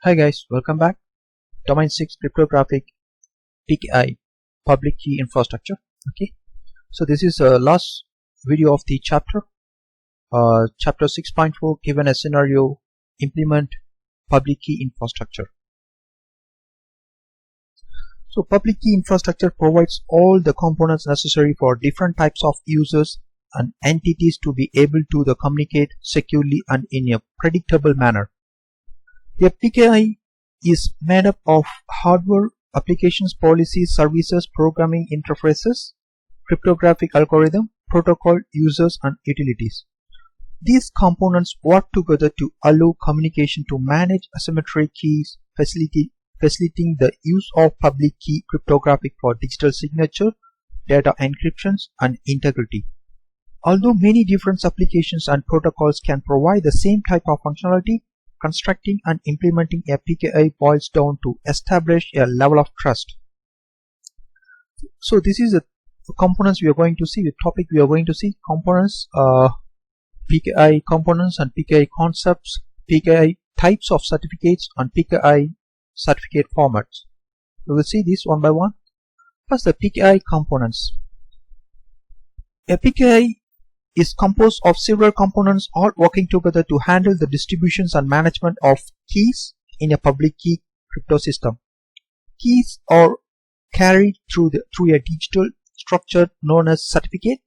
Hi guys, welcome back. Domain 6 Cryptographic PKI Public Key Infrastructure. Okay, so this is the last video of the chapter. Chapter 6.4, given a scenario, implement public key infrastructure. So public key infrastructure provides all the components necessary for different types of users and entities to be able to communicate securely and in a predictable manner. A PKI is made up of hardware, applications, policies, services, programming interfaces, cryptographic algorithm, protocol, users, and utilities. These components work together to allow communication to manage asymmetric keys, facilitating the use of public key cryptography for digital signature, data encryptions, and integrity. Although many different applications and protocols can provide the same type of functionality, constructing and implementing a PKI boils down to establish a level of trust. So this is the components we are going to see, the topic we are going to see, components, PKI components and PKI concepts, PKI types of certificates, and PKI certificate formats. We will see this one by one. First, the PKI components. A PKI is composed of several components all working together to handle the distributions and management of keys in a public key crypto system. Keys are carried through a digital structure known as certificate.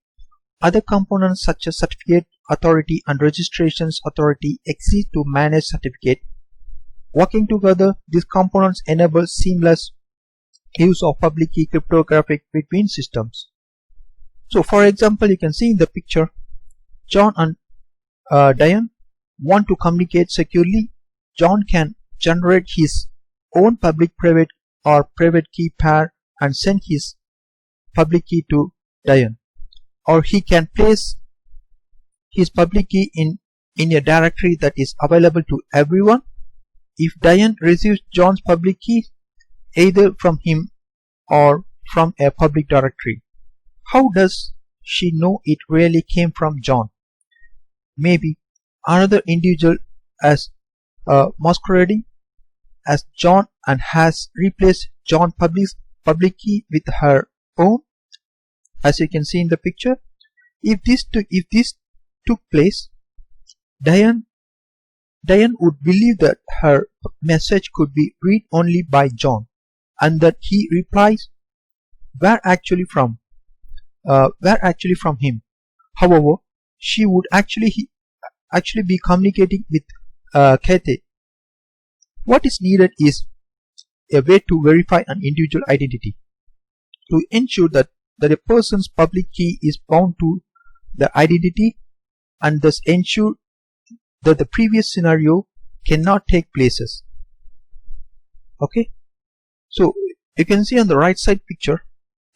Other components such as certificate authority and registrations authority exist to manage certificate. Working together, these components enable seamless use of public key cryptography between systems. So for example, you can see in the picture, John and Diane want to communicate securely. John can generate his own public-private or private key pair and send his public key to Diane. Or he can place his public key in a directory that is available to everyone. If Diane receives John's public key either from him or from a public directory, how does she know it really came from John? Maybe another individual as masquerading as John and has replaced John's public key with her own, as you can see in the picture. If this took place, Diane would believe that her message could be read only by John, and that he replies were actually from him. However, she would actually be communicating with Kathy. What is needed is a way to verify an individual identity to ensure that a person's public key is bound to the identity, and thus ensure that the previous scenario cannot take places. Okay, so you can see on the right side picture,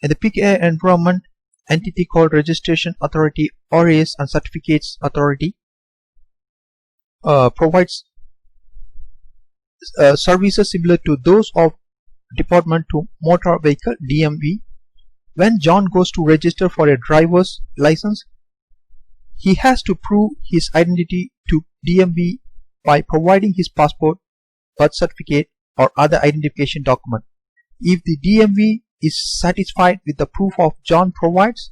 in the PKI environment, entity called registration authority, RAS, and certificates authority provides services similar to those of Department to Motor Vehicle DMV. When John goes to register for a driver's license, he has to prove his identity to DMV by providing his passport, birth certificate, or other identification document. If the DMV is satisfied with the proof of John provides,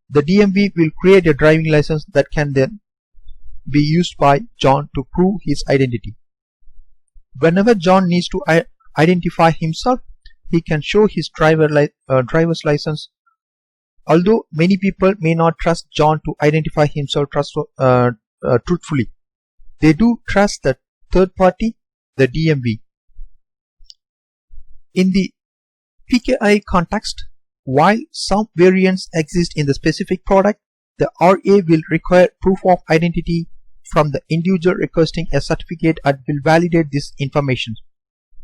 the DMV will create a driving license that can then be used by John to prove his identity. Whenever John needs to identify himself, he can show his driver's license. Although many people may not trust John to identify himself truthfully, they do trust the third party, the DMV. In the PKI context, while some variants exist in the specific product, the RA will require proof of identity from the individual requesting a certificate and will validate this information.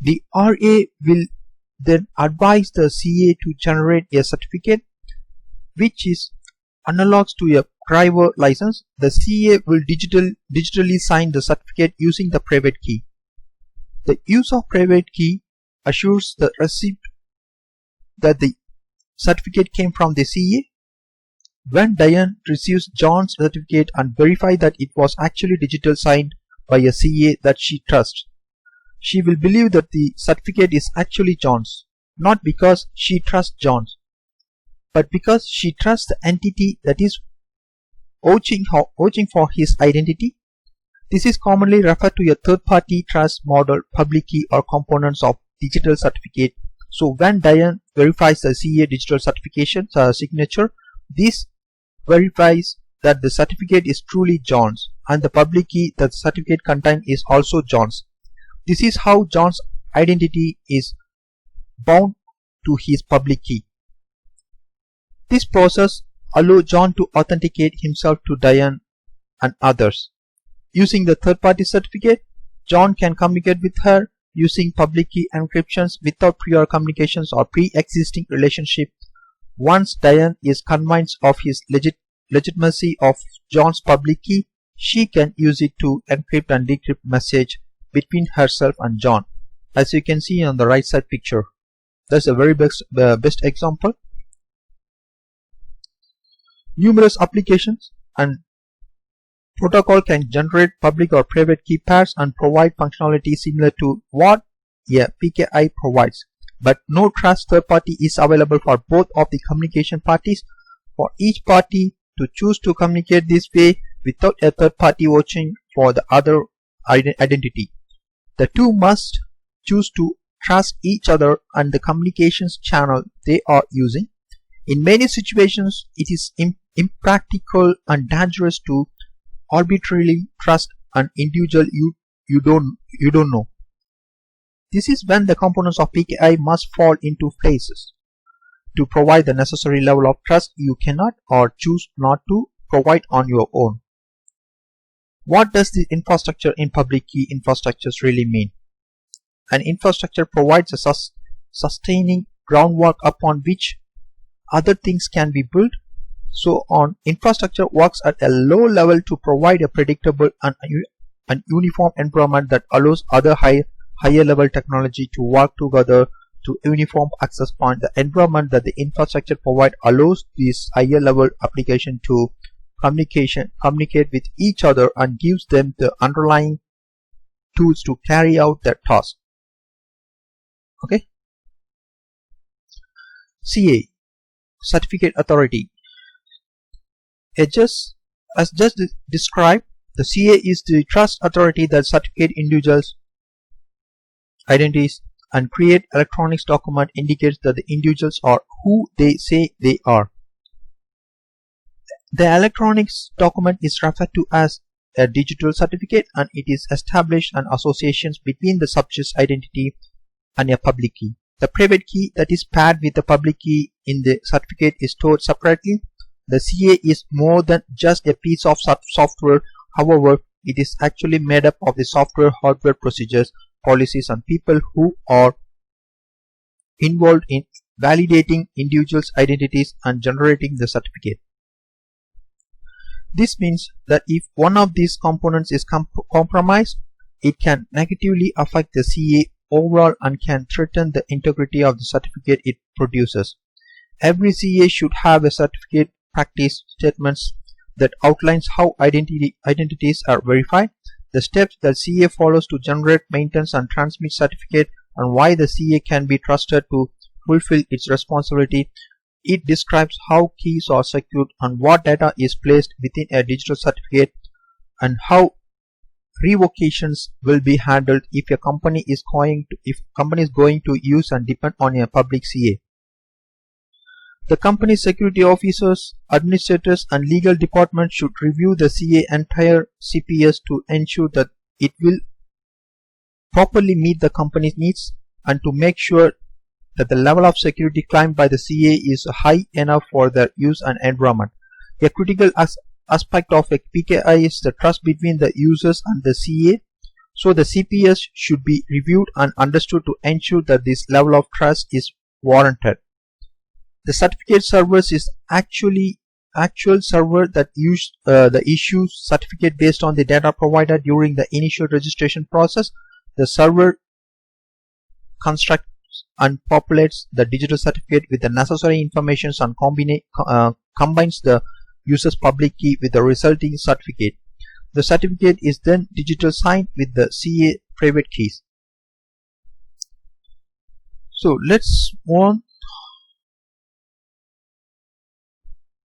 The RA will then advise the CA to generate a certificate which is analogous to a driver license. The CA will digitally sign the certificate using the private key. The use of private key assures the receipt that the certificate came from the CA. When Diane receives John's certificate and verify that it was actually digital signed by a CA that she trusts, she will believe that the certificate is actually John's, not because she trusts John, but because she trusts the entity that is vouching for his identity. This is commonly referred to a third-party trust model, public key, or components of digital certificate. So when Diane verifies the CA digital certification signature, this verifies that the certificate is truly John's, and the public key that the certificate contains is also John's. This is how John's identity is bound to his public key. This process allows John to authenticate himself to Diane and others. Using the third-party certificate, John can communicate with her using public key encryptions without prior communications or pre-existing relationship. Once Diane is convinced of his legitimacy of John's public key, she can use it to encrypt and decrypt message between herself and John, as you can see on the right side picture. That's the very best example. Numerous applications and protocol can generate public or private key pairs and provide functionality similar to what a PKI provides, but no trust third party is available for both of the communication parties. For each party to choose to communicate this way without a third party watching for the other identity, the two must choose to trust each other and the communications channel they are using. In many situations, it is impractical and dangerous to arbitrarily trust an individual you don't know. This is when the components of PKI must fall into places to provide the necessary level of trust you cannot or choose not to provide on your own. What does the infrastructure in public key infrastructures really mean? An infrastructure provides a sustaining groundwork upon which other things can be built. So on infrastructure works at a low level to provide a predictable and uniform environment that allows other higher level technology to work together to uniform access point. The environment that the infrastructure provides allows this higher level application to communicate with each other and gives them the underlying tools to carry out their task. Okay. CA, Certificate Authority. As just described, the CA is the trust authority that certificate individuals' identities and create electronics document indicates that the individuals are who they say they are. The electronics document is referred to as a digital certificate, and it is established an associations between the subject's identity and a public key. The private key that is paired with the public key in the certificate is stored separately. The CA is more than just a piece of software. However, it is actually made up of the software, hardware, procedures, policies, and people who are involved in validating individuals' identities and generating the certificate. This means that if one of these components is compromised, it can negatively affect the CA overall and can threaten the integrity of the certificate it produces. Every CA should have a certificate practice statements that outlines how identities are verified, the steps that CA follows to generate, maintain, and transmit certificate, and why the CA can be trusted to fulfill its responsibility. It describes how keys are secured and what data is placed within a digital certificate, and how revocations will be handled if a company is going to use and depend on a public CA. The company's security officers, administrators, and legal department should review the CA entire CPS to ensure that it will properly meet the company's needs and to make sure that the level of security claimed by the CA is high enough for their use and environment. A critical aspect of a PKI is the trust between the users and the CA, so the CPS should be reviewed and understood to ensure that this level of trust is warranted. The certificate servers is actual server that issues certificate based on the data provided during the initial registration process. The server constructs and populates the digital certificate with the necessary information and combines the user's public key with the resulting certificate. The certificate is then digital signed with the CA private keys. So let's move on.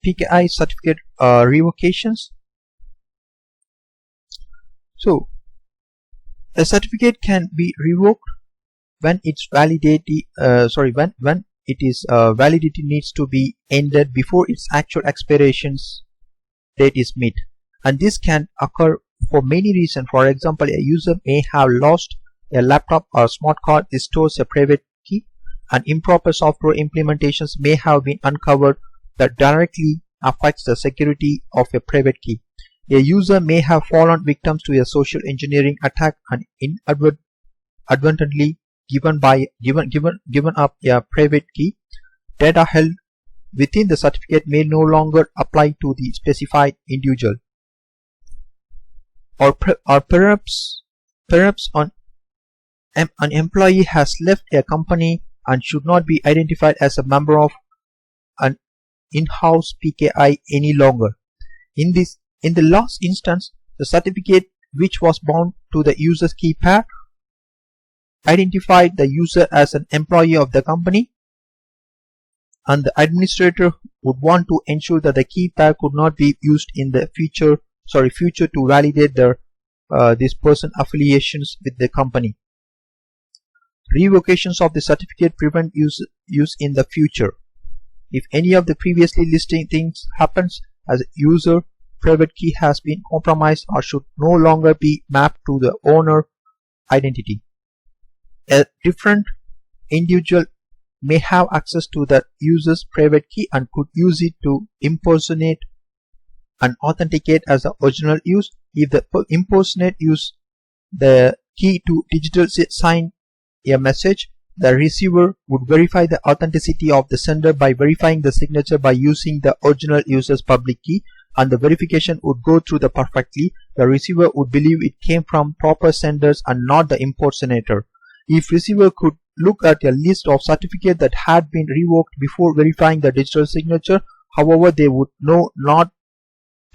PKI certificate revocations. So a certificate can be revoked when its validity when it is validity needs to be ended before its actual expirations date is met, and this can occur for many reasons. For example, a user may have lost a laptop or smart card that stores a private key, and improper software implementations may have been uncovered that directly affects the security of a private key. A user may have fallen victim to a social engineering attack and inadvertently given up a private key. Data held within the certificate may no longer apply to the specified individual. Or perhaps an employee has left a company and should not be identified as a member of an in-house PKI any longer. In the last instance, the certificate, which was bound to the user's key pair, identified the user as an employee of the company, and the administrator would want to ensure that the key pair could not be used in the future to validate this person affiliations with the company. Revocations of the certificate prevent use in the future. If any of the previously listed things happens, as a user private key has been compromised or should no longer be mapped to the owner identity. A different individual may have access to the user's private key and could use it to impersonate and authenticate as the original use. If the impersonate use the key to digital sign a message, the receiver would verify the authenticity of the sender by verifying the signature by using the original user's public key, and the verification would go through perfectly. The receiver would believe it came from proper senders and not the impersonator. If receiver could look at a list of certificates that had been revoked before verifying the digital signature, however, they would know not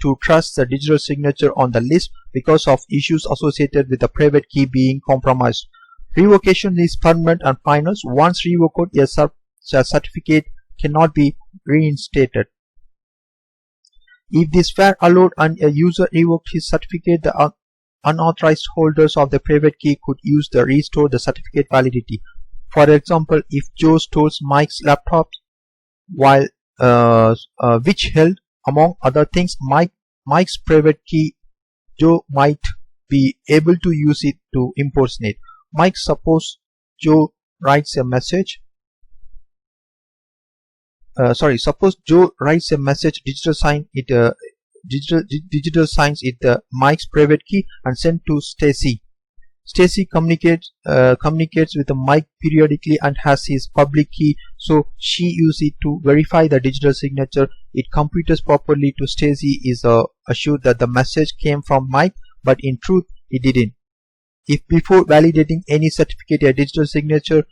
to trust the digital signature on the list because of issues associated with the private key being compromised. Revocation is permanent and final. Once revoked, a certificate cannot be reinstated. If this were allowed and a user revoked his certificate, the unauthorized holders of the private key could use the restore the certificate validity. For example, if Joe stores Mike's laptop, which held, among other things, Mike's private key, Joe might be able to use it to impersonate Mike. Suppose Joe writes a message. Suppose Joe writes a message, digital signs it Mike's private key and sent to Stacy. Stacy communicates with Mike periodically and has his public key, so she uses it to verify the digital signature. It computes properly to Stacy is assured that the message came from Mike, but in truth it didn't. If before validating any certificate a digital signature,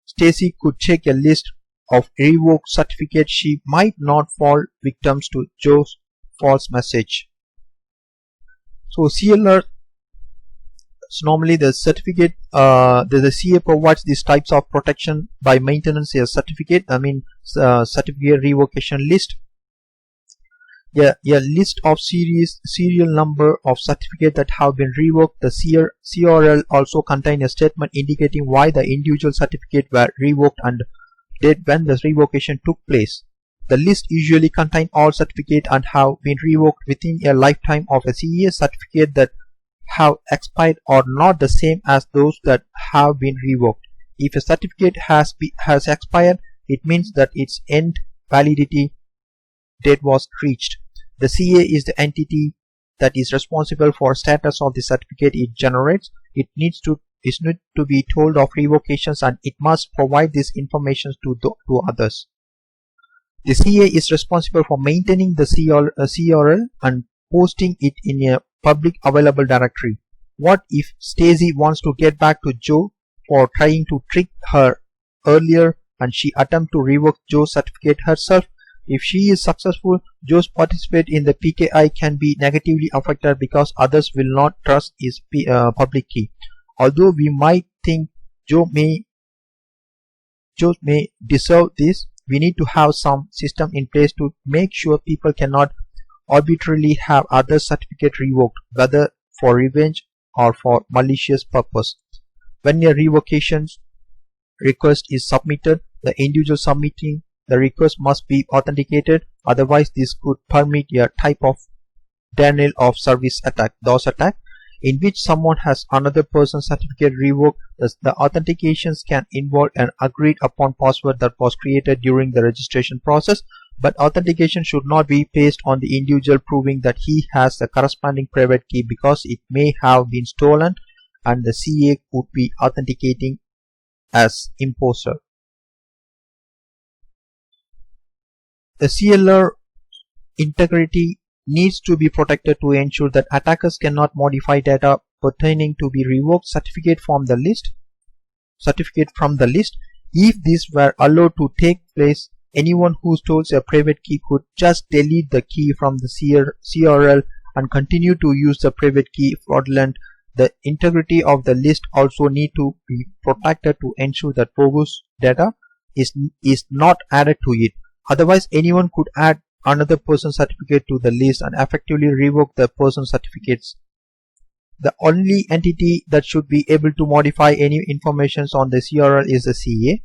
Stacy could check a list of revoked certificates, she might not fall victim to Joe's false message. So CLR, normally the certificate, the CA provides these types of protection by maintenance a certificate. Certificate revocation list. A list of serial number of certificates that have been revoked. The CRL also contains a statement indicating why the individual certificate were revoked and date when the revocation took place. The list usually contains all certificates and have been revoked within a lifetime of a CA. Certificate that have expired are not the same as those that have been revoked. If a certificate has expired, it means that its end validity date was reached. The CA is the entity that is responsible for status of the certificate it generates. It needs to be told of revocations and it must provide this information to others. The CA is responsible for maintaining the CRL and posting it in a public available directory. What if Stacy wants to get back to Joe for trying to trick her earlier and she attempts to revoke Joe's certificate herself? If she is successful, Joe's participation in the PKI can be negatively affected because others will not trust his public key. Although we might think Joe may individuals may deserve this. We need to have some system in place to make sure people cannot arbitrarily have other certificate revoked, whether for revenge or for malicious purpose. When a revocation request is submitted, the individual submitting the request must be authenticated. Otherwise, this could permit a type of denial of service attack, DOS attack, in which someone has another person's certificate revoked. Thus, the authentications can involve an agreed upon password that was created during the registration process, but authentication should not be based on the individual proving that he has the corresponding private key, because it may have been stolen and the CA would be authenticating as imposter. The CLR integrity needs to be protected to ensure that attackers cannot modify data pertaining to be revoked certificate from the list. If this were allowed to take place, anyone who stole a private key could just delete the key from the CRL and continue to use the private key fraudulent. The integrity of the list also need to be protected to ensure that bogus data is not added to it. Otherwise, anyone could add another person's certificate to the list and effectively revoke the person's certificates. The only entity that should be able to modify any information on the CRL is the CA.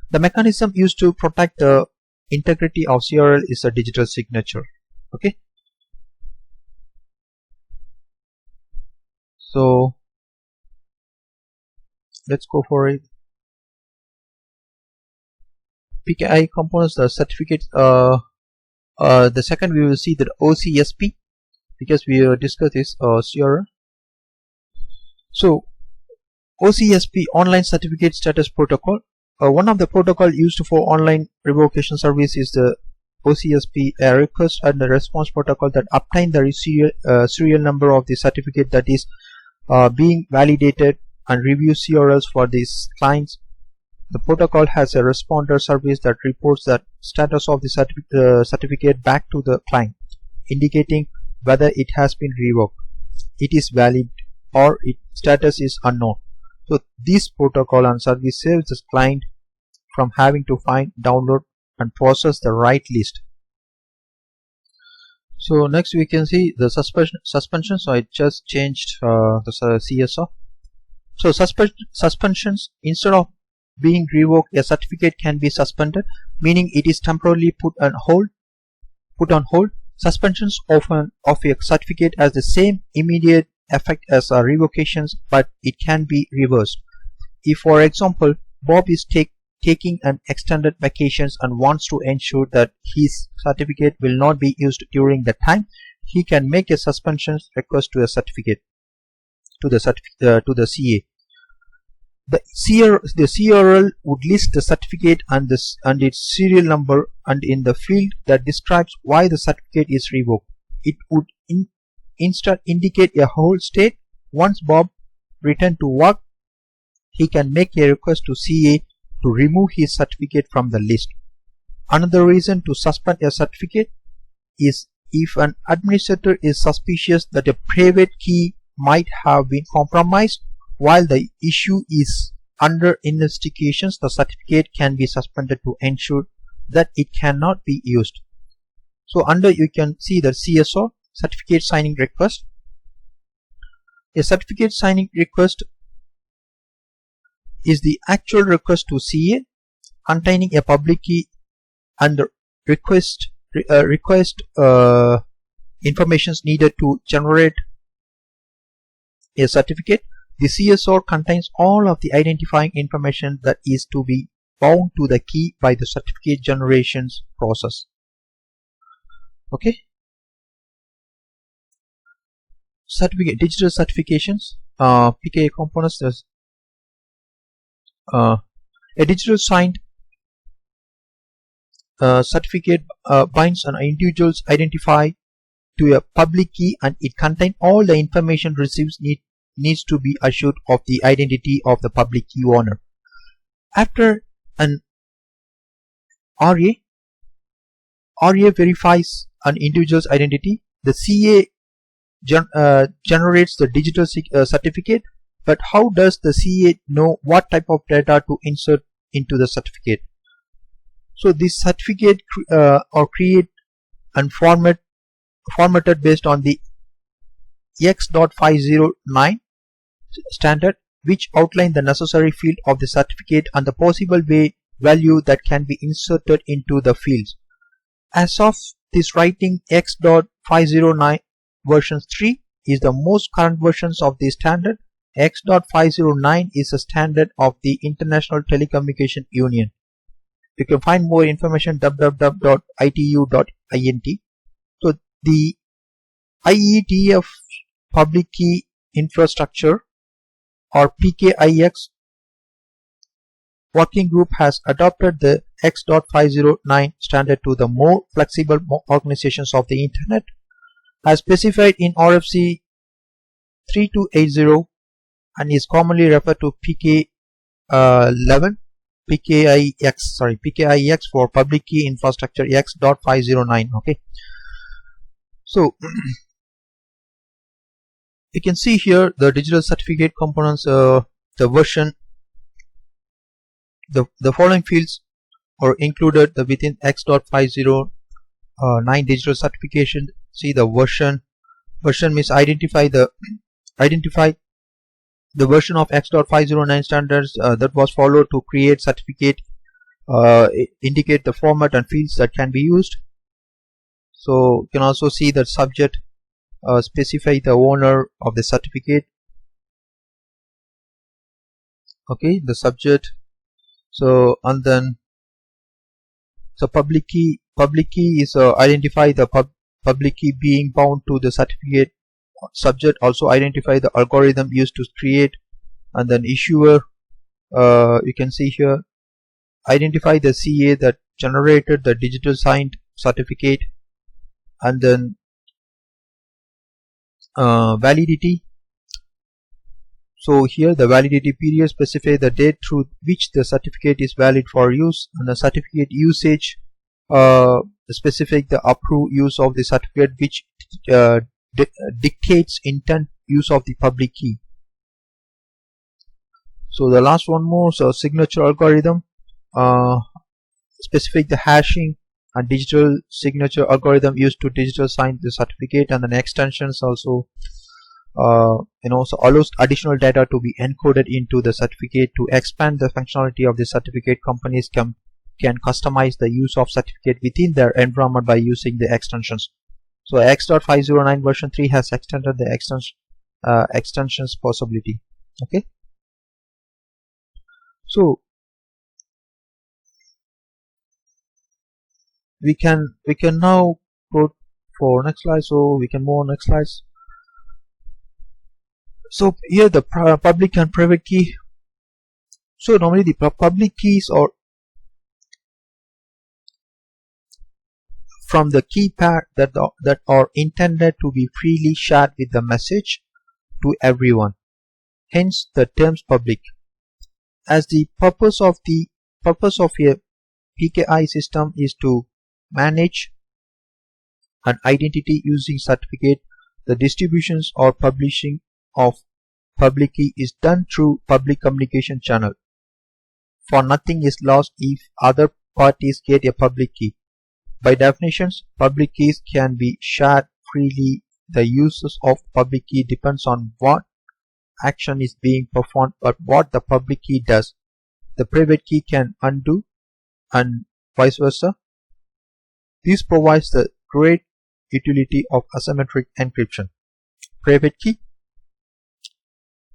The mechanism used to protect the integrity of CRL is a digital signature. Okay. So let's go for it. PKI components, the certificates. The second we will see the OCSP, because we discussed this CRL. So OCSP, Online Certificate Status Protocol. One of the protocol used for online revocation service is the OCSP, a request and the response protocol that obtain the serial number of the certificate that is being validated and review CRLs for these clients. The protocol has a responder service that reports the status of the certificate back to the client, indicating whether it has been revoked, it is valid, or its status is unknown. So this protocol and service saves the client from having to find, download and process the right list. So next we can see the suspension. So I just changed the CSO. So suspensions, instead of being revoked, a certificate can be suspended, meaning it is temporarily put on hold. Suspensions of a certificate has the same immediate effect as revocations, but it can be reversed. If, for example, Bob is taking an extended vacations and wants to ensure that his certificate will not be used during that time, he can make a suspension request to the CA. The CRL would list the certificate and its serial number, and in the field that describes why the certificate is revoked, it would instead indicate a hold state. Once Bob returns to work, he can make a request to CA to remove his certificate from the list. Another reason to suspend a certificate is if an administrator is suspicious that a private key might have been compromised. While the issue is under investigations, the certificate can be suspended to ensure that it cannot be used. So under you can see the CSO, certificate signing request. A certificate signing request is the actual request to CA containing a public key and the request informations needed to generate a certificate. The CSO contains all of the identifying information that is to be bound to the key by the certificate generations process. Okay. Digital certifications. PKI components. A digital signed certificate binds an individual's identify to a public key, and it contains all the information received needs to be assured of the identity of the public key owner. After an RA verifies an individual's identity, the CA generates the digital certificate But how does the CA know what type of data to insert into the certificate? So this certificate or create and formatted based on the X.509 standard, which outline the necessary field of the certificate and the possible value that can be inserted into the fields. As of this writing, X.509 version 3 is the most current versions of the standard. X.509 is a standard of the International Telecommunication Union. You can find more information www.itu.int. So the IETF Public Key Infrastructure or PKIX working group has adopted the X.509 standard to the more flexible organizations of the Internet, as specified in RFC 3280 and is commonly referred to PKIX for Public Key Infrastructure X.509. Okay, so you can see here the digital certificate components, the version, the following fields are included within X.509 digital certification. See the version means identify the version of X.509 standards that was followed to create certificate, indicate the format and fields that can be used. So you can also see that subject, specify the owner of the certificate. Okay, the subject. So and then public key is identify the public key being bound to the certificate. Subject also identify the algorithm used to create, and then issuer, you can see here, identify the CA that generated the digital signed certificate, and then validity. So here the validity period specify the date through which the certificate is valid for use, and the certificate usage specify the approved use of the certificate, which dictates intent use of the public key. So the last one more, so signature algorithm, specify the hashing and digital signature algorithm used to digital sign the certificate, and then extensions also so allows additional data to be encoded into the certificate to expand the functionality of the certificate. Companies can customize the use of certificate within their environment by using the extensions. So X.509 version 3 has extended the extensions possibility. Okay, so we can now go for next slide. So we can move on next slides. So here the public and private key. So normally the public keys are from the key pair that are intended to be freely shared with the message to everyone. Hence the terms public. As the purpose of a PKI system is to manage an identity using certificate, the distributions or publishing of public key is done through public communication channel. For nothing is lost if other parties get a public key. By definitions, public keys can be shared freely. The uses of public key depends on what action is being performed, but what the public key does, the private key can undo, and vice versa. This provides the great utility of asymmetric encryption. Private key.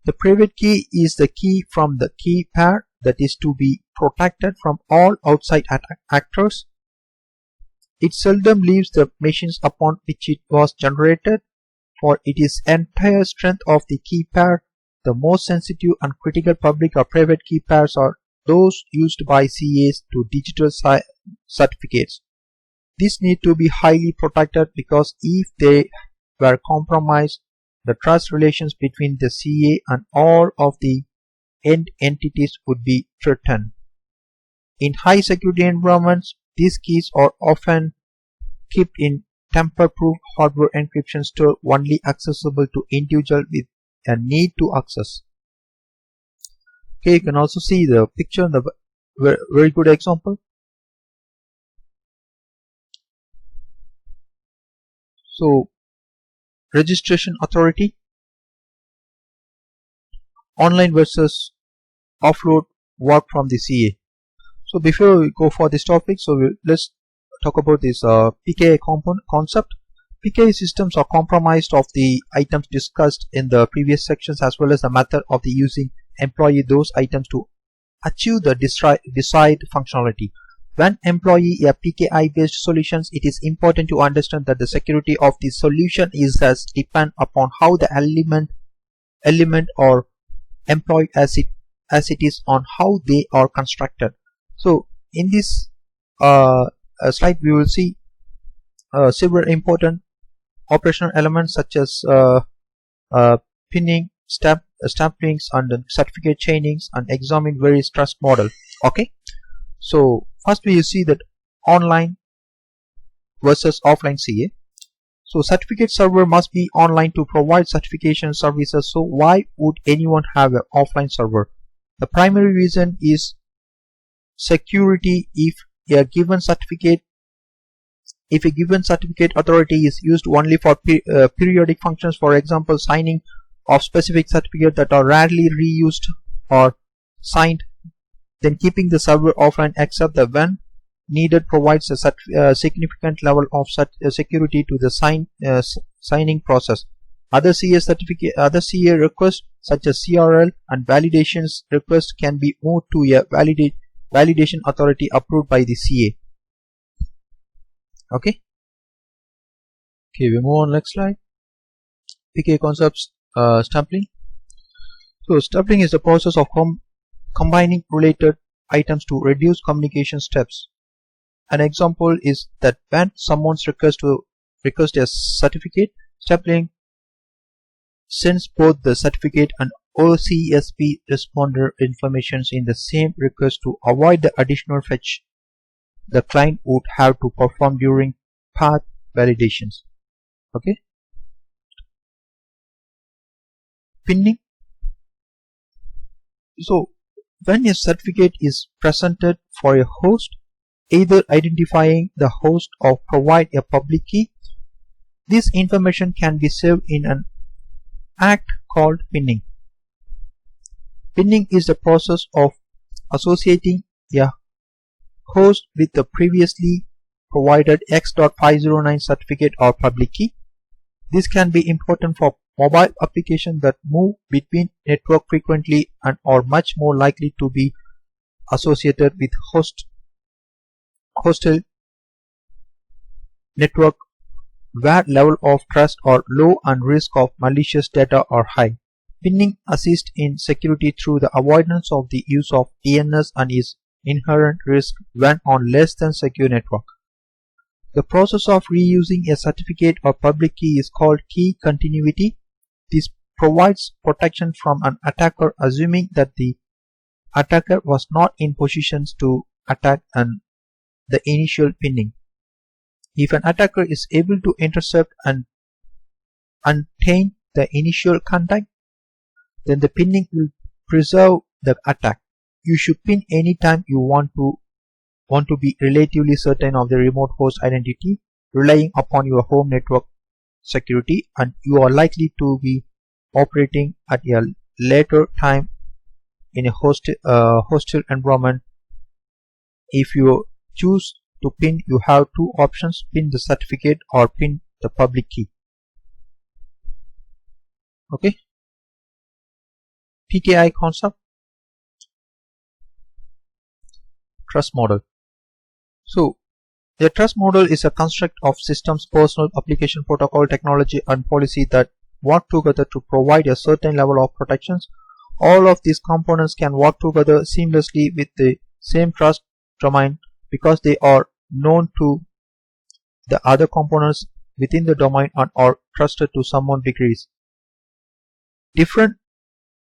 The private key is the key from the key pair that is to be protected from all outside actors. It seldom leaves the machines upon which it was generated, for it is entire strength of the key pair. The most sensitive and critical public or private key pairs are those used by CAs to digital certificates. These need to be highly protected because if they were compromised, the trust relations between the CA and all of the end entities would be threatened. In high security environments, these keys are often kept in tamper-proof hardware encryption store only accessible to individuals with a need to access. Okay, you can also see the picture in the very good example. So registration authority, online versus offload work from the CA. So before we go for this topic, let's talk about this PKI concept. PKI systems are comprised of the items discussed in the previous sections as well as the method of the using employee those items to achieve the desired functionality. When employee a PKI based solutions, it is important to understand that the security of the solution is as depend upon how the element or employed as it is on how they are constructed. So in this slide we will see several important operational elements such as pinning, stamplings and certificate chainings, and examine various trust model. Okay, so first we see that online versus offline CA. So certificate server must be online to provide certification services. So why would anyone have an offline server? The primary reason is security. If a given certificate authority is used only for periodic functions, for example signing of specific certificates that are rarely reused or signed, then keeping the server offline except the when needed provides a significant level of security to the signing process. Other CA requests such as CRL and validations requests can be moved to a validation authority approved by the CA. Okay, we move on next slide. PKI concepts stapling. So stapling is the process of combining related items to reduce communication steps. An example is that when someone's request a certificate, stapling sends both the certificate and OCSP responder informations in the same request to avoid the additional fetch the client would have to perform during path validations. Okay, pinning. So when a certificate is presented for a host, either identifying the host or provide a public key, this information can be saved in an act called pinning. Pinning is the process of associating a host with the previously provided X.509 certificate or public key. This can be important for mobile applications that move between network frequently and are much more likely to be associated with hostile network where level of trust are low and risk of malicious data are high. Pinning assists in security through the avoidance of the use of DNS and is inherent risk when on less than secure network. The process of reusing a certificate or public key is called key continuity. This provides protection from an attacker assuming that the attacker was not in positions to attack the initial pinning. If an attacker is able to intercept and untain the initial contact, then the pinning will preserve the attack. You should pin anytime you want to be relatively certain of the remote host identity, relying upon your home network security, and you are likely to be operating at a later time in a hostile environment. If you choose to pin, you have two options: pin the certificate or pin the public key. Okay, PKI concept. Trust model. So a trust model is a construct of systems, personal, application, protocol, technology and policy that work together to provide a certain level of protections. All of these components can work together seamlessly with the same trust domain because they are known to the other components within the domain and are trusted to some degrees.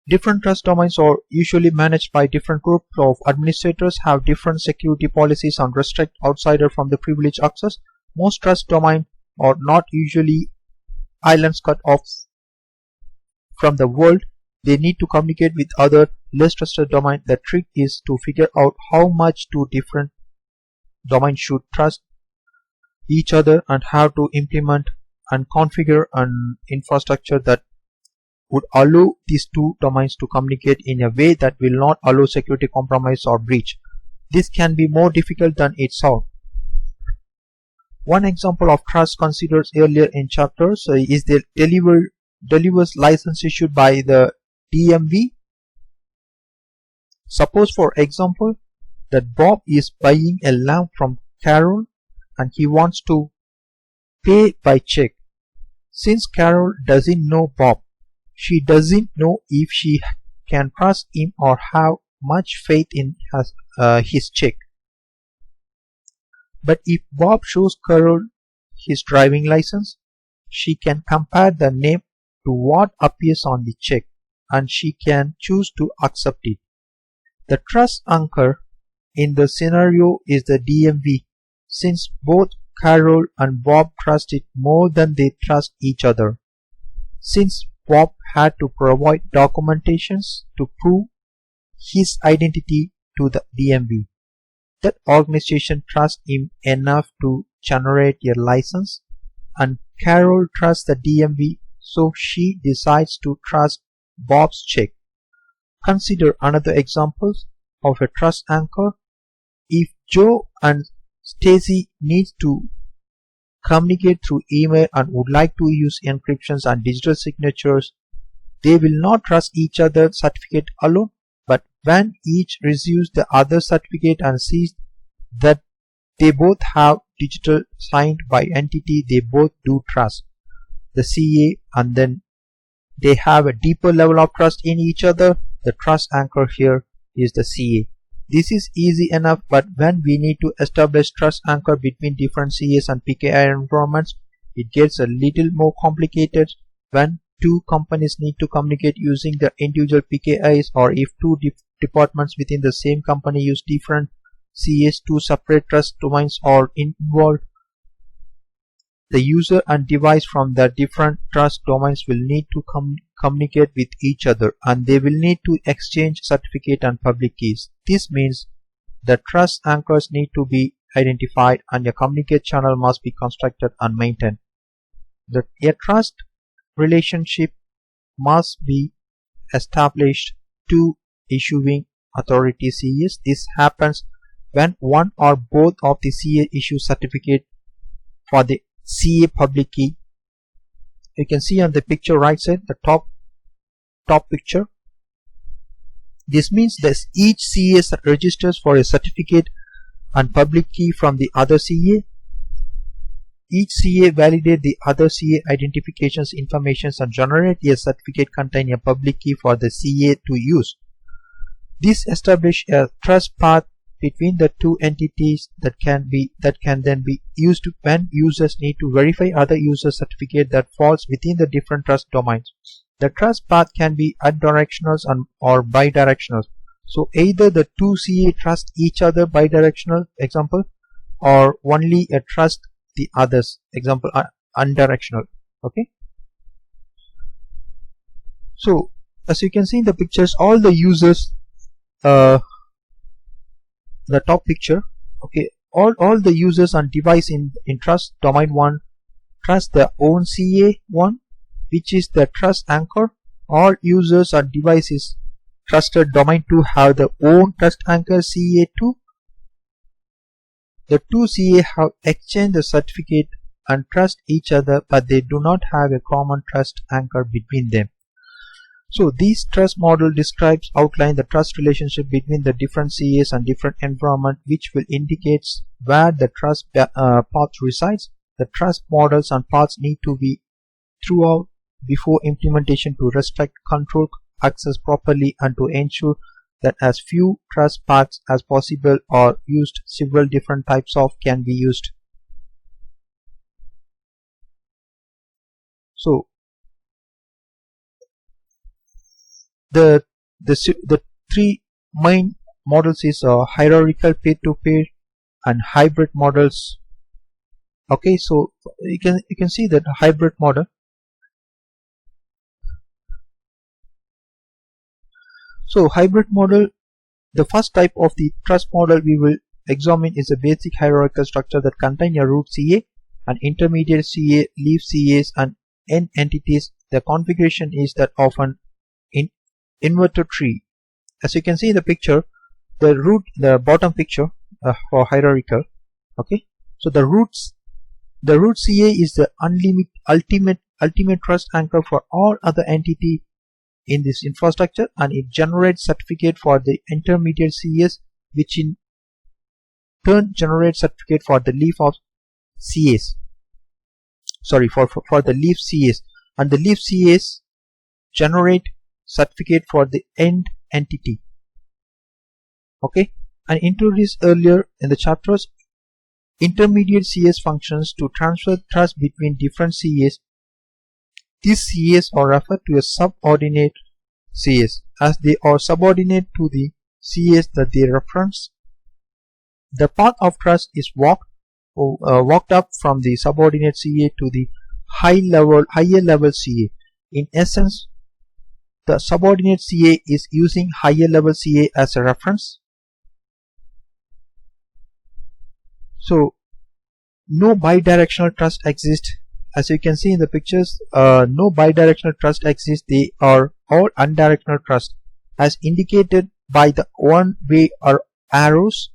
Different trust domains are usually managed by different groups of administrators, have different security policies and restrict outsiders from the privileged access. Most trust domains are not usually islands cut off from the world. they need to communicate with other less trusted domain. The trick is to figure out how much two different domains should trust each other and how to implement and configure an infrastructure that would allow these two domains to communicate in a way that will not allow security compromise or breach. This can be more difficult than it sounds. One example of trust considered earlier in chapters is the delivers license issued by the DMV. Suppose, for example, that Bob is buying a lamp from Carol and he wants to pay by check. Since Carol doesn't know Bob, she doesn't know if she can trust him or have much faith in his check. But if Bob shows Carol his driving license, she can compare the name to what appears on the check and she can choose to accept it. The trust anchor in the scenario is the DMV, since both Carol and Bob trust it more than they trust each other. Since Bob had to provide documentations to prove his identity to the DMV, that organization trusts him enough to generate a license, and Carol trusts the DMV, so she decides to trust Bob's check. Consider another example of a trust anchor. If Joe and Stacy need to communicate through email and would like to use encryptions and digital signatures, they will not trust each other's certificate alone, but when each receives the other certificate and sees that they both have digital signed by entity they both do trust, the CA, and then they have a deeper level of trust in each other. The trust anchor here is the CA. This is easy enough, but when we need to establish trust anchor between different CAs and PKI environments, it gets a little more complicated when two companies need to communicate using the individual PKIs, or if two departments within the same company use different CAs. Two separate trust domains are involved. The user and device from the different trust domains will need to communicate with each other, and they will need to exchange certificate and public keys. This means the trust anchors need to be identified and a communicate channel must be constructed and maintained. A trust relationship must be established to issuing authority CAs. This happens when one or both of the CA issue certificate for the CA public key. You can see on the picture right side, the top picture. This means that each CA registers for a certificate and public key from the other CA. Each CA validate the other CA identifications informations and generate a certificate containing a public key for the CA to use. This establishes a trust path between the two entities that can then be used when users need to verify other user certificate that falls within the different trust domains. The trust path can be unidirectional or bidirectional. So either the two CA trust each other bidirectional, example, or only a trust the others, example, unidirectional. Okay. So as you can see in the pictures, all the users, the top picture, okay, all the users and device in trust domain 1 trust their own CA1, which is the trust anchor. All users and devices trusted domain 2 have their own trust anchor CA2. The two CA have exchanged the certificate and trust each other, but they do not have a common trust anchor between them. So this trust model outline the trust relationship between the different CAs and different environment, which will indicates where the trust path resides. The trust models and paths need to be throughout before implementation to restrict, control access properly, and to ensure that as few trust paths as possible are used. Several different types of can be used. So the three main models is hierarchical, peer-to-peer, and hybrid models. Okay, so you can see that hybrid model. So hybrid model, the first type of the trust model we will examine is a basic hierarchical structure that contains a root CA, an intermediate CA, leaf CAs, and n entities. The configuration is that of an inverted tree. As you can see in the picture, the bottom picture for hierarchical. Okay, so the root CA is the ultimate trust anchor for all other entity in this infrastructure, and it generates certificate for the intermediate CAs, which in turn generates certificate for the leaf of CAs. Sorry, for the leaf CAs, and the leaf CAs generate certificate for the end entity. Okay, and introduced earlier in the chapters, intermediate CAs functions to transfer trust between different CAs. These CAs are referred to as subordinate CAs, as they are subordinate to the CAs that they reference. The path of trust is walked up from the subordinate CA to the higher level CA. In essence, the subordinate CA is using higher level CA as a reference. So no bidirectional trust exists. As you can see in the pictures, no bidirectional trust exists. They are all unidirectional trust, as indicated by the one-way arrows.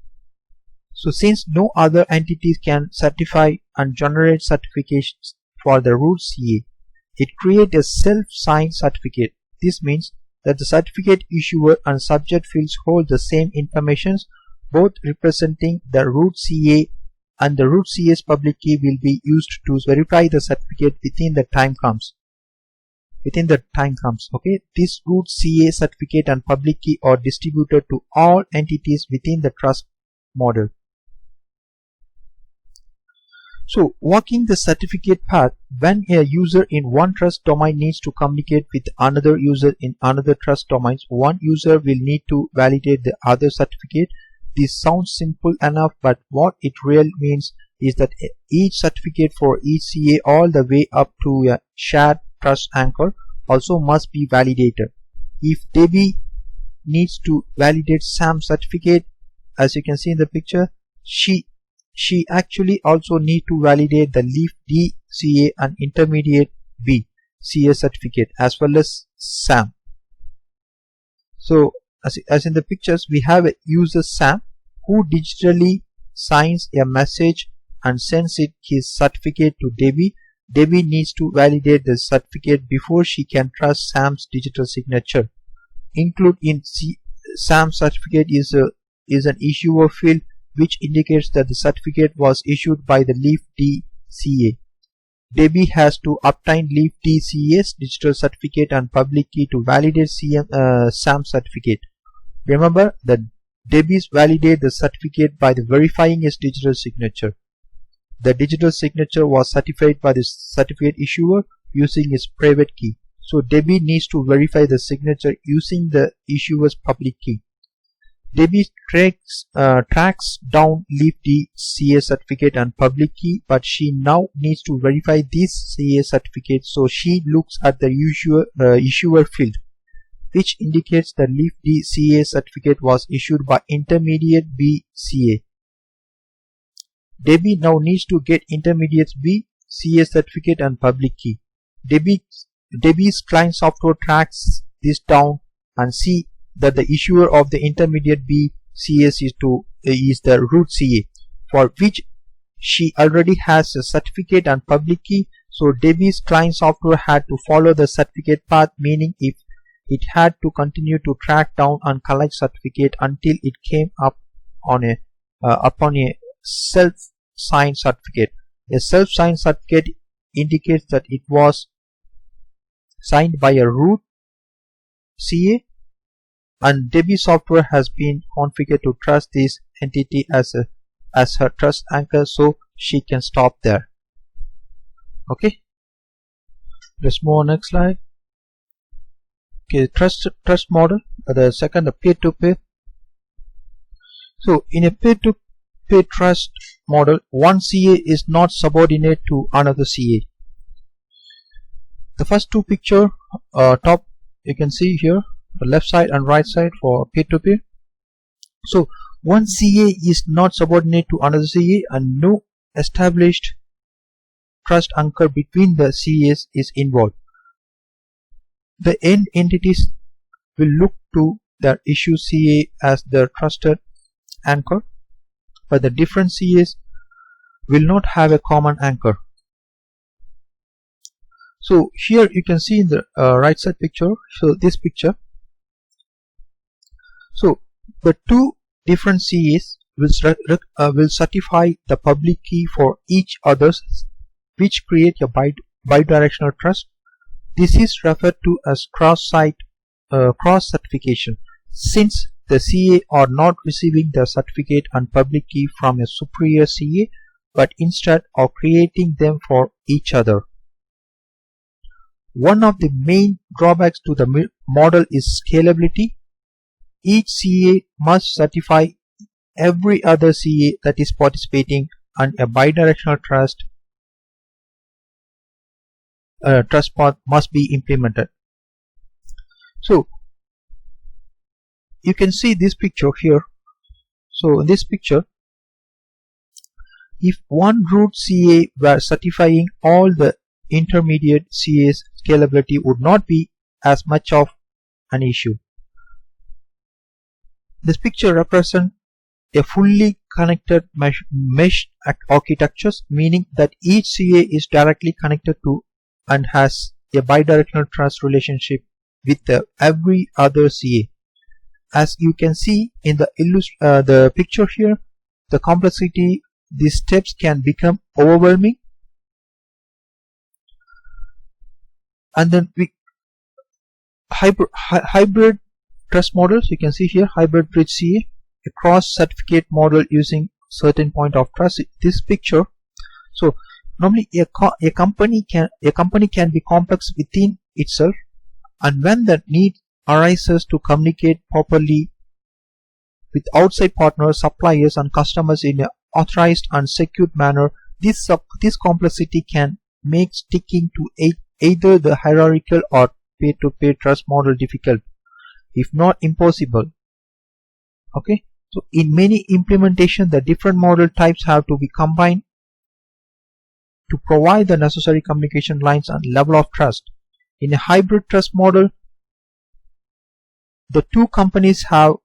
So since no other entities can certify and generate certifications for the root CA, it creates a self-signed certificate. This means that the certificate issuer and subject fields hold the same information, both representing the root CA, and the root CA's public key will be used to verify the certificate within the time comes. Okay, this root CA certificate and public key are distributed to all entities within the trust model. So walking the certificate path, when a user in one trust domain needs to communicate with another user in another trust domains, one user will need to validate the other certificate. This sounds simple enough, but what it really means is that each certificate for each CA all the way up to a shared trust anchor also must be validated. If Debbie needs to validate Sam's certificate, as you can see in the picture, she actually also need to validate the leaf D CA and intermediate B CA certificate as well as Sam. So as in the pictures, we have a user Sam who digitally signs a message and sends his certificate to Debbie. Debbie needs to validate the certificate before she can trust Sam's digital signature. Include in Sam's certificate is an issuer field which indicates that the certificate was issued by the leaf D CA. Debbie has to obtain leaf D CA's digital certificate and public key to validate Sam's certificate. Remember that Debbie's validate the certificate by verifying his digital signature. The digital signature was certified by the certificate issuer using his private key. So Debbie needs to verify the signature using the issuer's public key. Debbie tracks down leaf D CA certificate and public key, but she now needs to verify this CA certificate, so she looks at the issuer field, which indicates the leaf D CA certificate was issued by intermediate B CA. Debbie now needs to get intermediate B CA certificate and public key. Debbie's client software tracks this down and see that the issuer of the intermediate B CAs is the root CA, for which she already has a certificate and public key. So Debbie's client software had to follow the certificate path, meaning if it had to continue to track down and collect certificate until it came up on upon a self-signed certificate. A self-signed certificate indicates that it was signed by a root CA, and Debbie software has been configured to trust this entity as her trust anchor, so she can stop there. Okay, let's move on next slide. Okay, trust model. The second, the peer-to-peer. So in a peer-to-peer trust model, one CA is not subordinate to another CA. The first two picture top you can see here, the left side and right side for peer-to-peer. So one CA is not subordinate to another CA, and no established trust anchor between the CAs is involved. The end entities will look to their issue CA as the trusted anchor, but the different CAs will not have a common anchor. So here you can see in the right side picture, so this picture, so the two different CAs will certify the public key for each others, which create a bidirectional trust. This is referred to as cross-site cross certification, since the CA are not receiving the certificate and public key from a superior CA, but instead are creating them for each other. One of the main drawbacks to the model is scalability. Each CA must certify every other CA that is participating, and a bidirectional trust path must be implemented. So you can see this picture here. So in this picture, if one root CA were certifying all the intermediate CAs, scalability would not be as much of an issue. This picture represents a fully connected mesh architectures, meaning that each CA is directly connected to and has a bidirectional trust relationship with every other CA. As you can see in the picture here, the complexity, these steps can become overwhelming. And then hybrid trust models, you can see here hybrid bridge CA, a cross certificate model using certain point of trust. This picture, so normally a company can be complex within itself, and when the need arises to communicate properly with outside partners, suppliers and customers in an authorized and secured manner, this complexity can make sticking to either the hierarchical or peer-to-peer trust model difficult, if not impossible. Okay, so in many implementations, the different model types have to be combined to provide the necessary communication lines and level of trust. In a hybrid trust model, the two companies have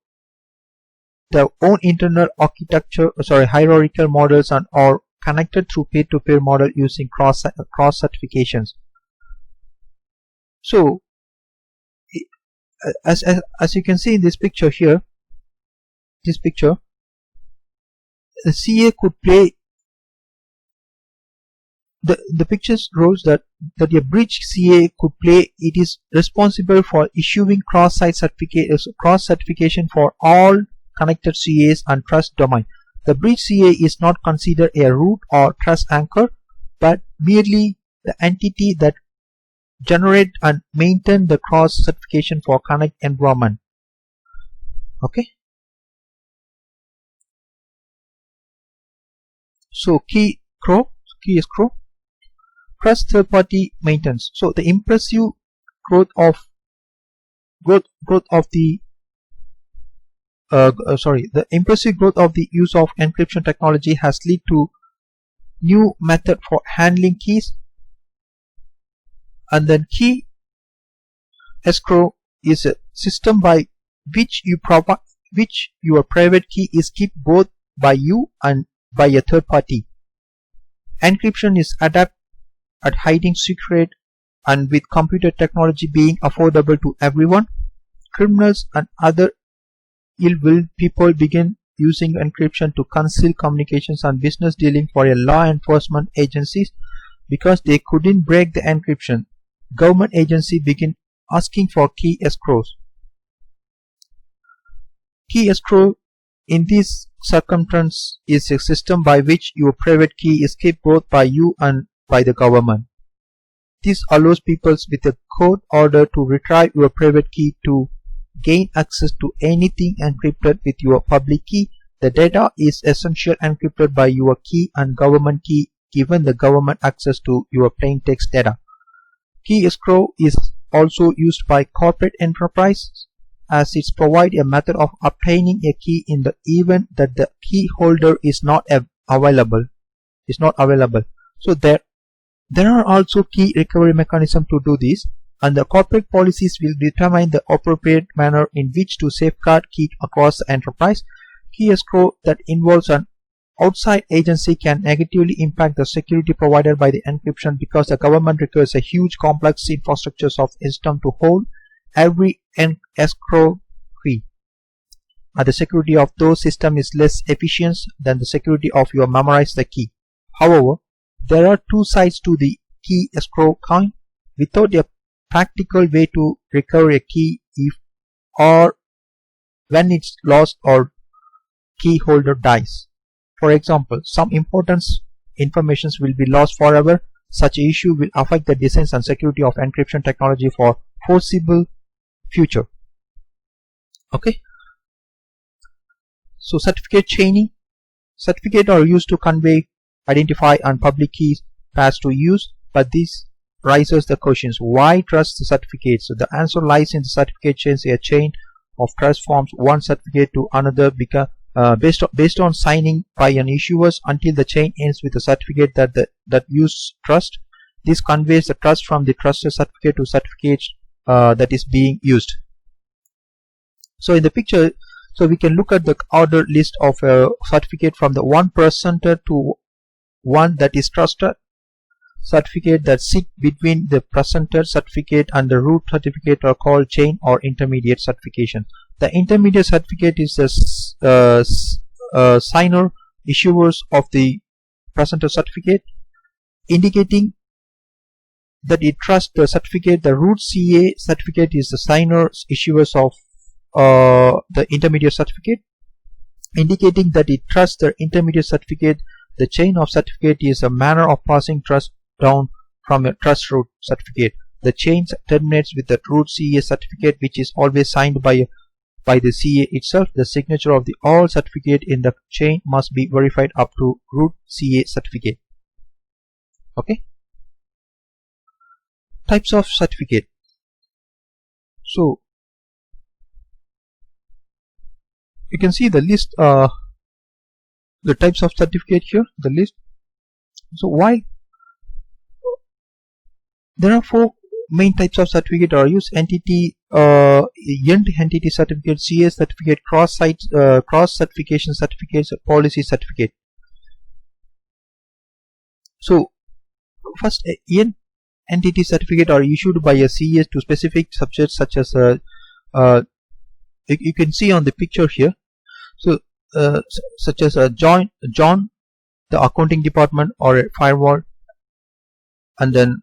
their own internal architecture, hierarchical models, and are connected through peer-to-peer model using cross certifications. So as you can see in this picture here, the CA could play the pictures shows that a bridge CA could play. It is responsible for issuing cross-site certification for all connected CAs and trust domain. The bridge CA is not considered a root or trust anchor, but merely the entity that generate and maintain the cross certification for connect environment. Okay. So key escrow, trust third party maintenance. So the impressive growth of the use of encryption technology has led to new method for handling keys. And then key escrow is a system by which your private key is kept both by you and by a third party. Encryption is adept at hiding secret, and with computer technology being affordable to everyone, criminals and other ill-willed people begin using encryption to conceal communications and business dealing for a law enforcement agencies. Because they couldn't break the encryption, government agency begin asking for key escrows. Key escrow in this circumstance is a system by which your private key is kept both by you and by the government. This allows people with a court order to retrieve your private key to gain access to anything encrypted with your public key. The data is essentially encrypted by your key and government key, given the government access to your plain text data. Key escrow is also used by corporate enterprises as it provides a method of obtaining a key in the event that the key holder is not available. So there are also key recovery mechanisms to do this, and the corporate policies will determine the appropriate manner in which to safeguard key across the enterprise. Key escrow that involves an outside agency can negatively impact the security provided by the encryption, because the government requires a huge complex infrastructures of system to hold every escrow key. The security of those systems is less efficient than the security of your memorize the key. However, there are two sides to the key escrow coin. Without a practical way to recover a key if or when it's lost or key holder dies. For example, some important information will be lost forever. Such an issue will affect the designs and security of encryption technology for foreseeable future. Okay. So certificate chaining. Certificates are used to convey, identify, and public keys pairs to use, but this raises the questions: why trust the certificates? So the answer lies in the certificate chains. A chain of trust forms one certificate to another based on signing by an issuer until the chain ends with a certificate that use trust. This conveys the trust from the trusted certificate to certificate that is being used. So in the picture, so we can look at the order list of a certificate from the 1% to one that is trusted. Certificate that sit between the presenter certificate and the root certificate are called chain or intermediate certification. The intermediate certificate is the signer issuers of the presenter certificate, indicating that it trusts the certificate. The root CA certificate is the signer issuers of the intermediate certificate, indicating that it trusts the intermediate certificate. The chain of certificate is a manner of passing trust down from a trust root certificate. The chain terminates with the root CA certificate, which is always signed by the CA itself. The signature of the all certificate in the chain must be verified up to root CA certificate. Okay. Types of certificate. So you can see the list, the types of certificate here, the list. So why there are four main types of certificate are used: entity, entity certificate, CA certificate, cross certification certificates, policy certificate. So first, entity certificate are issued by a CA to specific subjects such as you can see on the picture here. So such as John, the accounting department, or a firewall. And then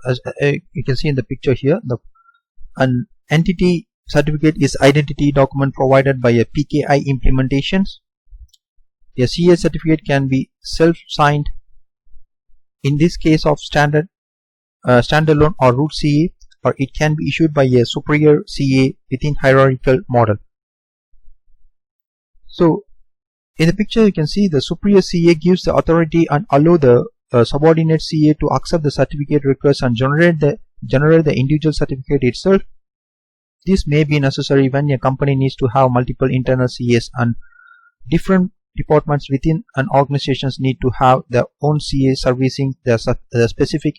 as you can see in the picture here, an entity certificate is identity document provided by a PKI implementations. A CA certificate can be self-signed in this case of standalone or root CA, or it can be issued by a superior CA within hierarchical model. So in the picture you can see the superior CA gives the authority and allow the subordinate CA to accept the certificate request and generate the individual certificate itself. This may be necessary when a company needs to have multiple internal CAs, and different departments within an organization need to have their own CA servicing the specific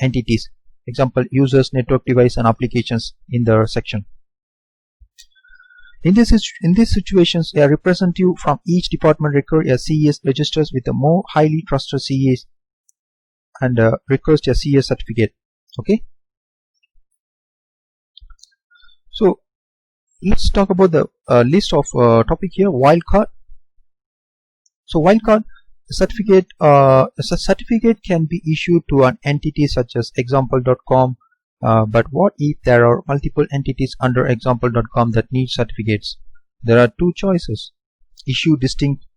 entities. Example: users, network device, and applications in the section. In these situations, a representative from each department requires a CAS registers with the more highly trusted CAs and requires a CA certificate. Okay. So let's talk about the list of topic here. Wildcard. So wildcard certificate, a certificate can be issued to an entity such as example.com. But what if there are multiple entities under example.com that need certificates? There are two choices: issue distinct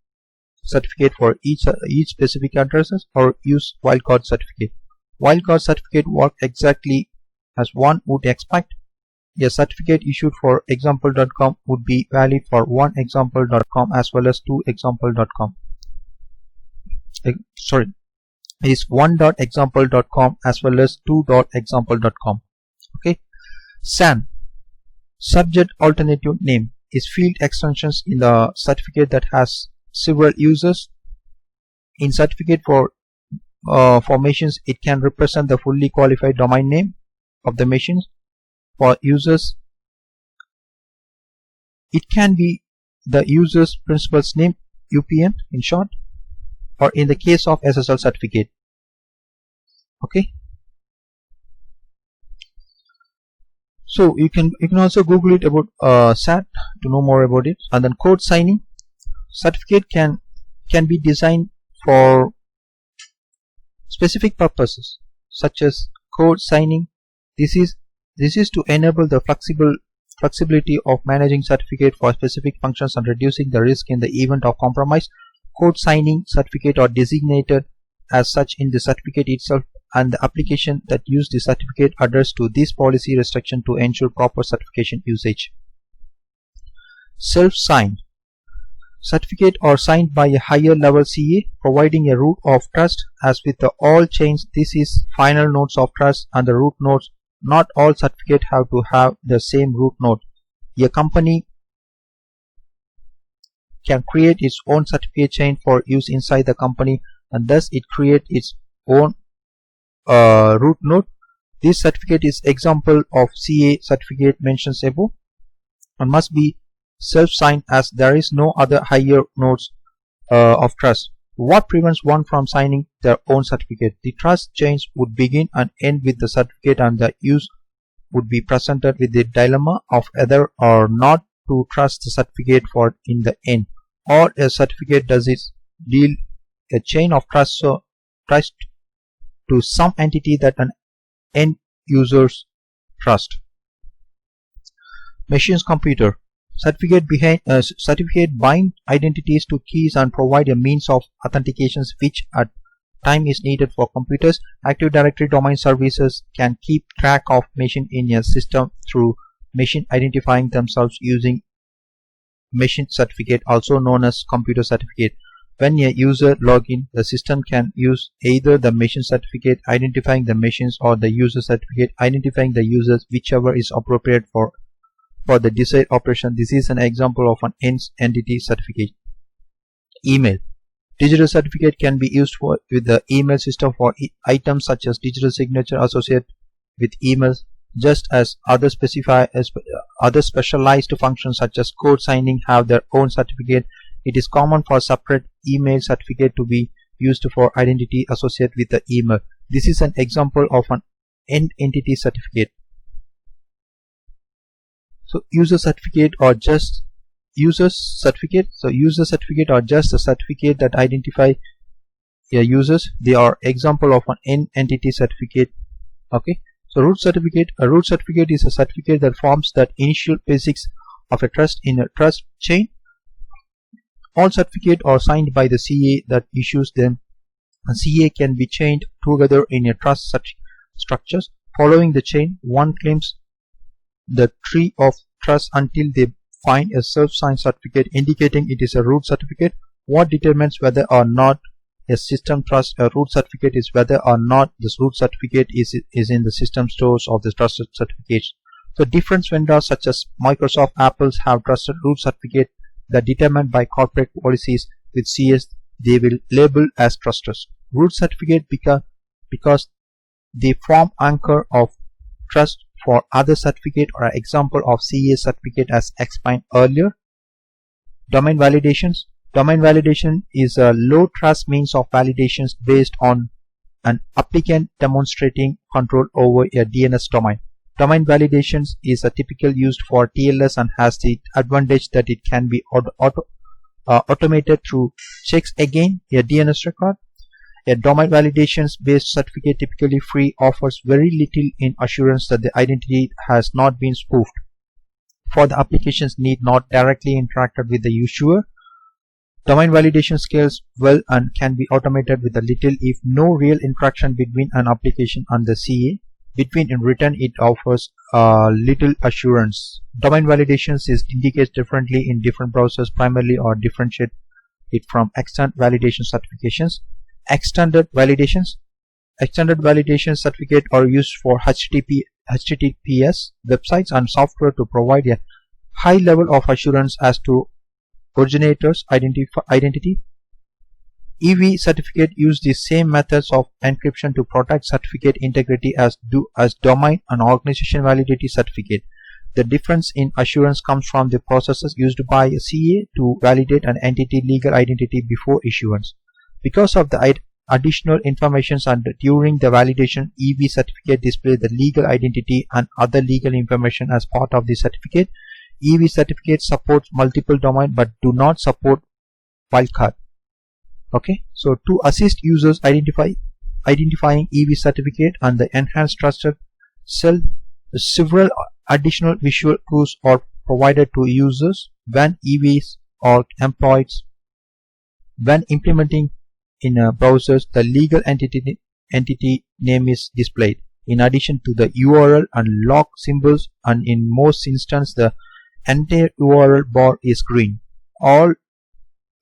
certificate for each specific addresses, or use wildcard certificate. Wildcard certificate work exactly as one would expect. A certificate issued for example.com would be valid for one example.com as well as two example.com. Sorry. Is one.example.com as well as two.example.com. Okay. SAN. Subject alternative name is field extensions in the certificate that has several users. In certificate for machines, it can represent the fully qualified domain name of the machines. For users, it can be the user's principal's name, UPN in short, or in the case of SSL certificate. Okay, so you can also Google it about SAT to know more about it. And then code signing certificate can be designed for specific purposes such as code signing. This is to enable the flexibility of managing certificate for specific functions and reducing the risk in the event of compromise. Code signing certificate are designated as such in the certificate itself, and the application that use the certificate adheres to this policy restriction to ensure proper certification usage. Self-signed certificate are signed by a higher level CA, providing a root of trust. As with the all chains, this is final nodes of trust and the root nodes. Not all certificates have to have the same root node. A company can create its own certificate chain for use inside the company, and thus it creates its own root node. This certificate is example of CA certificate mentioned above and must be self-signed as there is no other higher nodes of trust. What prevents one from signing their own certificate? The trust chains would begin and end with the certificate, and the use would be presented with the dilemma of whether or not to trust the certificate for in the end, or a certificate does it deal a chain of trust to some entity that an end users trust. Machines computer certificate bind identities to keys and provide a means of authentication which at time is needed for computers. Active Directory domain services can keep track of machine in a system through machine identifying themselves using machine certificate, also known as computer certificate. When a user login, the system can use either the machine certificate identifying the machines or the user certificate identifying the users, whichever is appropriate for the desired operation. This is an example of an entity certificate. Email. Digital certificate can be used with the email system for items such as digital signature associated with emails, just as other specialized functions such as code signing have their own certificate. It is common for separate email certificate to be used for identity associated with the email. This is an example of an entity certificate. So user certificate or just users certificate. So user certificate are just a certificate that identify users. They are example of an entity certificate. Okay. So root certificate. A root certificate is a certificate that forms the initial basics of a trust in a trust chain. All certificates are signed by the CA that issues them. A CA can be chained together in a trust structures. Following the chain, one claims the tree of trust until they find a self-signed certificate indicating it is a root certificate. What determines whether or not a system trusts a root certificate is whether or not this root certificate is in the system stores of the trusted certificates. So different vendors such as Microsoft, Apple have trusted root certificate that determined by corporate policies. With CS they will label as trusted root certificate because they form anchor of trust for other certificate or an example of CA certificate as explained earlier. Domain validations. Domain validation is a low trust means of validations based on an applicant demonstrating control over a DNS domain. Domain validations is a typical used for TLS and has the advantage that it can be automated through checks again a DNS record. A domain validations based certificate, typically free, offers very little in assurance that the identity has not been spoofed, for the applications need not directly interact with the issuer. Domain validation scales well and can be automated with a little if no real interaction between an application and the CA. In return, it offers little assurance. Domain validations is indicated differently in different browsers primarily or differentiate it from extended validation certifications. Extended validation certificate are used for HTTP HTTPS websites and software to provide a high level of assurance as to originator's identity. EV certificate use the same methods of encryption to protect certificate integrity as domain and organization validity certificate. The difference in assurance comes from the processes used by a CA to validate an entity legal identity before issuance. Because of the additional information and during the validation, EV certificate displays the legal identity and other legal information as part of the certificate. EV certificate supports multiple domain but do not support wildcard. Okay, so to assist users identifying EV certificate and the enhanced trusted cell, several additional visual clues are provided to users when EVs are employed. When implementing in browsers, the legal entity name is displayed in addition to the URL and log symbols, and in most instances the entire URL bar is green. All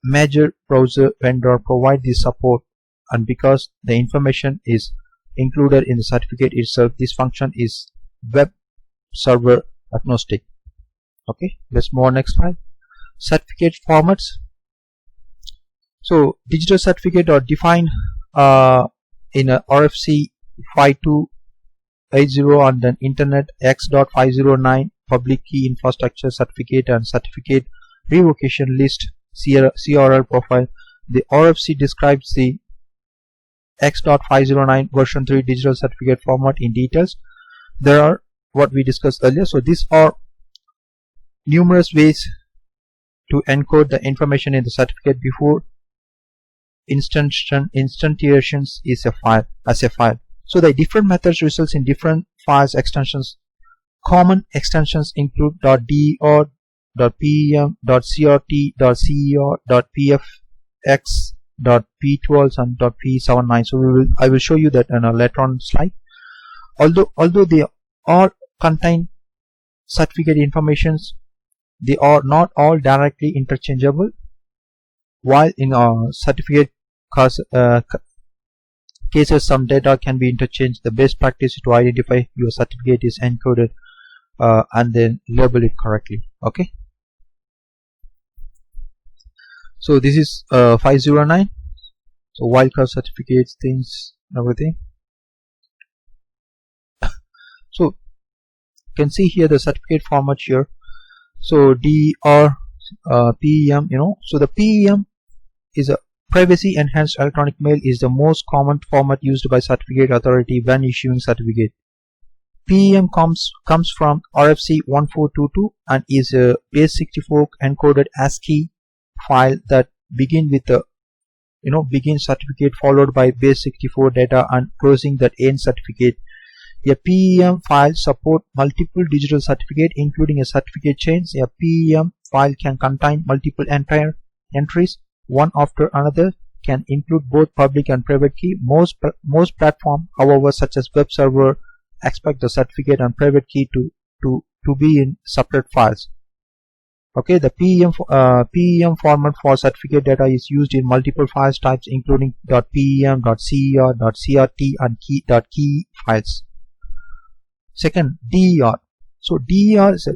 major browser vendors provide this support, and because the information is included in the certificate itself, this function is web server agnostic. Okay, let's move on next slide. Certificate formats. So digital certificate are defined in a RFC 5280 on the internet X.509 public key infrastructure certificate and certificate revocation list CRL profile. The RFC describes the X.509 version 3 digital certificate format in details. There are what we discussed earlier. So these are numerous ways to encode the information in the certificate before instantiation is as a file. So the different methods results in different files extensions. Common extensions include .der, .pem, .crt, .cer, .pfx, .p12 and .p79. So I will show you that in a later on slide. Although they all contain certificate informations, they are not all directly interchangeable. While in certificate cases some data can be interchanged, the best practice is to identify your certificate is encoded and then label it correctly. Okay, so this is 509. So wildcard certificates, things, everything. So you can see here the certificate format here. So DR, PEM, so the PEM is a privacy enhanced electronic mail is the most common format used by certificate authority when issuing certificate. PEM comes from RFC 1422 and is a base 64 encoded ASCII file that begin with the begin certificate followed by base 64 data and closing that end certificate. A PEM file support multiple digital certificate including a certificate chains. A PEM file can contain multiple entries one after another, can include both public and private key. Most platforms, however, such as web server, expect the certificate and private key to be in separate files. Okay, the PEM format for certificate data is used in multiple file types including .pem, .cer, .crt and .key files. Second, DER. So DER is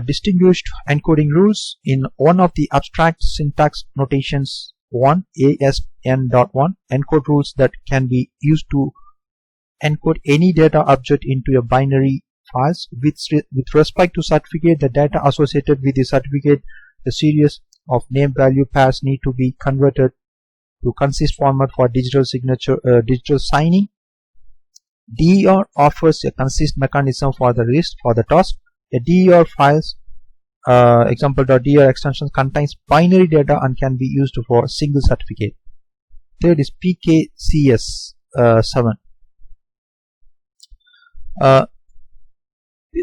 distinguished encoding rules in one of the abstract syntax notations 1 ASN.1 encode rules that can be used to encode any data object into a binary files. With respect to certificate, the data associated with the certificate, the series of name value pairs need to be converted to consist format for digital signature, digital signing. DER offers a consist mechanism for the task. A DER files example.der extension contains binary data and can be used for a single certificate. Third is PKCS 7.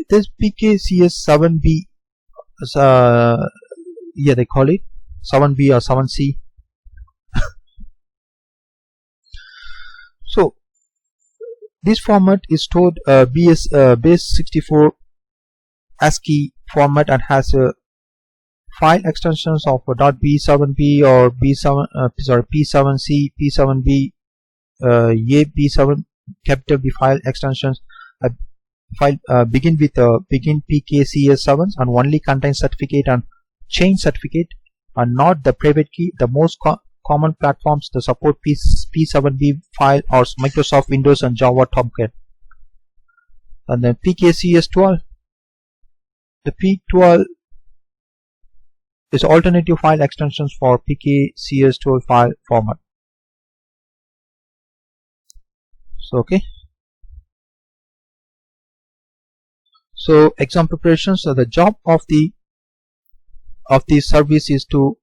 This PKCS 7B, yeah, they call it 7B or 7C. So this format is stored base 64 ASCII format and has file extensions of .b7b or P7c, P7b, A, P7 capital B file extensions. file begin with begin PKCS7 and only contains certificate and change certificate and not the private key. The most common platforms that support P7B file are Microsoft Windows and Java Tomcat. And then PKCS12, the P12 is alternative file extensions for PKCS12 file format. So okay. So exam preparations. So the job of the service is to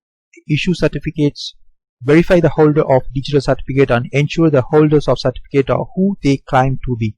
issue certificates, verify the holder of digital certificate, and ensure the holders of certificate are who they claim to be.